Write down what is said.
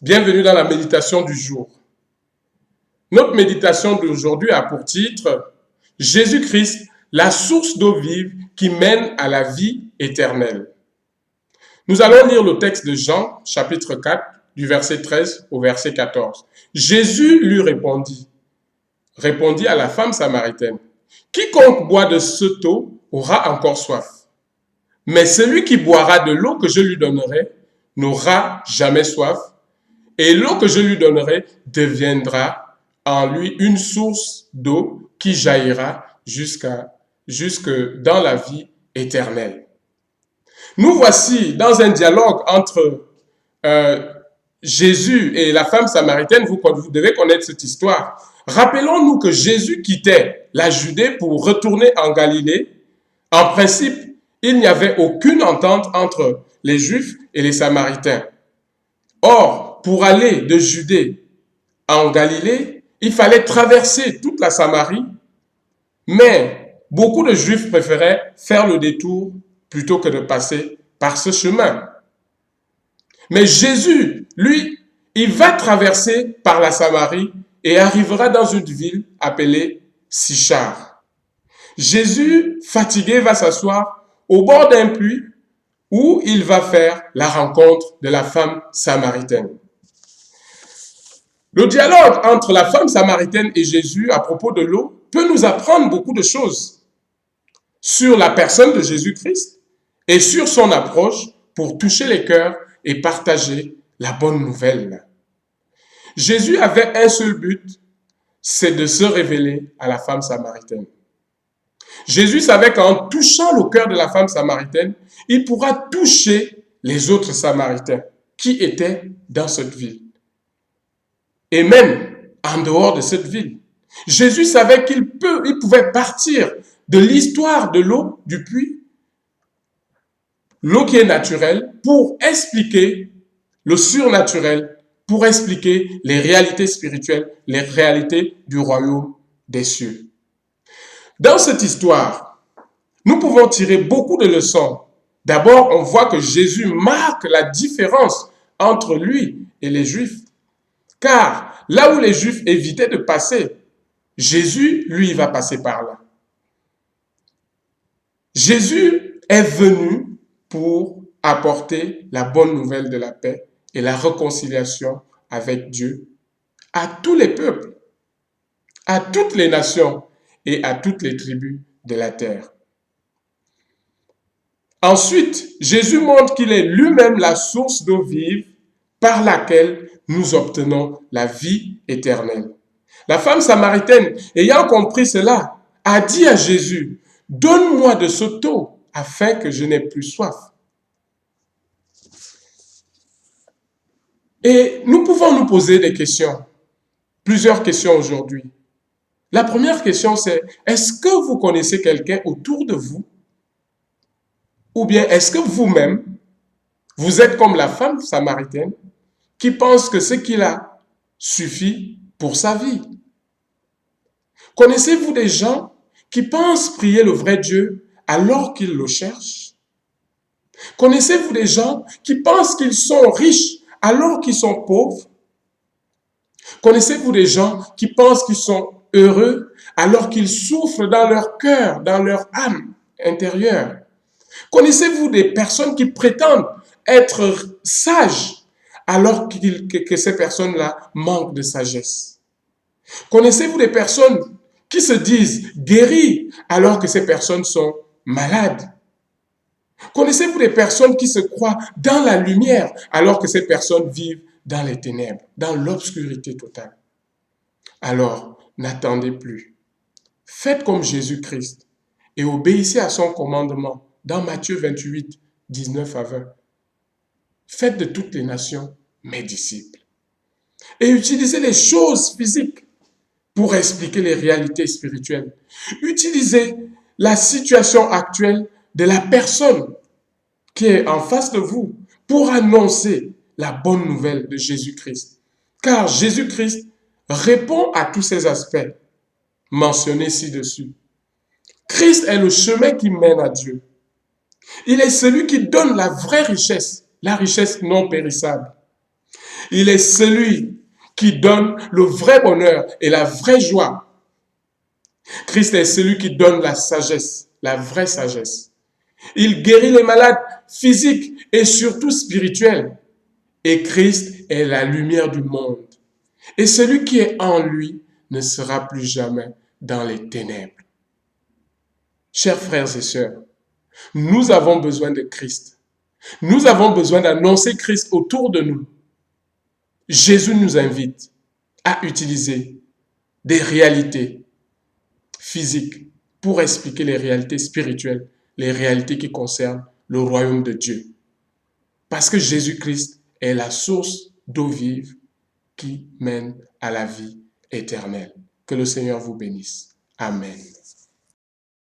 Bienvenue dans la méditation du jour. Notre méditation d'aujourd'hui a pour titre « Jésus-Christ, la source d'eau vive qui mène à la vie éternelle ». Nous allons lire le texte de Jean, chapitre 4, du verset 13 au verset 14. Jésus lui répondit à la femme samaritaine, « Quiconque boit de cette eau aura encore soif. Mais celui qui boira de l'eau que je lui donnerai n'aura jamais soif, et l'eau que je lui donnerai deviendra en lui une source d'eau qui jaillira jusque dans la vie éternelle. » Nous voici dans un dialogue entre Jésus et la femme samaritaine. Vous devez connaître cette histoire. Rappelons-nous que Jésus quittait la Judée pour retourner en Galilée. En principe, il n'y avait aucune entente entre les Juifs et les Samaritains. Or, pour aller de Judée en Galilée, il fallait traverser toute la Samarie, mais beaucoup de Juifs préféraient faire le détour plutôt que de passer par ce chemin. Mais Jésus, lui, il va traverser par la Samarie et arrivera dans une ville appelée Sichar. Jésus, fatigué, va s'asseoir au bord d'un puits où il va faire la rencontre de la femme samaritaine. Le dialogue entre la femme samaritaine et Jésus à propos de l'eau peut nous apprendre beaucoup de choses sur la personne de Jésus-Christ et sur son approche pour toucher les cœurs et partager la bonne nouvelle. Jésus avait un seul but, c'est de se révéler à la femme samaritaine. Jésus savait qu'en touchant le cœur de la femme samaritaine, il pourra toucher les autres Samaritains qui étaient dans cette ville. Et même en dehors de cette ville. Jésus savait qu'il pouvait partir de l'histoire de l'eau du puits, l'eau qui est naturelle, pour expliquer le surnaturel, pour expliquer les réalités spirituelles, les réalités du royaume des cieux. Dans cette histoire, nous pouvons tirer beaucoup de leçons. D'abord, on voit que Jésus marque la différence entre lui et les Juifs. Car là où les Juifs évitaient de passer, Jésus, lui, va passer par là. Jésus est venu pour apporter la bonne nouvelle de la paix et la réconciliation avec Dieu à tous les peuples, à toutes les nations et à toutes les tribus de la terre. Ensuite, Jésus montre qu'il est lui-même la source d'eau vive par laquelle nous obtenons la vie éternelle. La femme samaritaine, ayant compris cela, a dit à Jésus, « Donne-moi de cette eau afin que je n'ai plus soif. » Et nous pouvons nous poser des questions, plusieurs questions aujourd'hui. La première question, c'est, est-ce que vous connaissez quelqu'un autour de vous? Ou bien est-ce que vous-même, vous êtes comme la femme samaritaine qui pense que ce qu'il a suffit pour sa vie? Connaissez-vous des gens qui pensent prier le vrai Dieu alors qu'ils le cherchent? Connaissez-vous des gens qui pensent qu'ils sont riches alors qu'ils sont pauvres? Connaissez-vous des gens qui pensent qu'ils sont heureux alors qu'ils souffrent dans leur cœur, dans leur âme intérieure? Connaissez-vous des personnes qui prétendent être sages alors que ces personnes-là manquent de sagesse? Connaissez-vous des personnes qui se disent guéries alors que ces personnes sont malades? Connaissez-vous des personnes qui se croient dans la lumière alors que ces personnes vivent dans les ténèbres, dans l'obscurité totale? Alors, n'attendez plus. Faites comme Jésus-Christ et obéissez à son commandement dans Matthieu 28, 19 à 20. Faites de toutes les nations mes disciples. Et utilisez les choses physiques pour expliquer les réalités spirituelles. Utilisez la situation actuelle de la personne qui est en face de vous pour annoncer la bonne nouvelle de Jésus-Christ. Car Jésus-Christ répond à tous ces aspects mentionnés ci-dessus. Christ est le chemin qui mène à Dieu. Il est celui qui donne la vraie richesse, la richesse non périssable. Il est celui qui donne le vrai bonheur et la vraie joie. Christ est celui qui donne la sagesse, la vraie sagesse. Il guérit les malades physiques et surtout spirituels. Et Christ est la lumière du monde. Et celui qui est en lui ne sera plus jamais dans les ténèbres. Chers frères et sœurs, nous avons besoin de Christ. Nous avons besoin d'annoncer Christ autour de nous. Jésus nous invite à utiliser des réalités physiques pour expliquer les réalités spirituelles, les réalités qui concernent le royaume de Dieu. Parce que Jésus-Christ est la source d'eau vive qui mène à la vie éternelle. Que le Seigneur vous bénisse. Amen.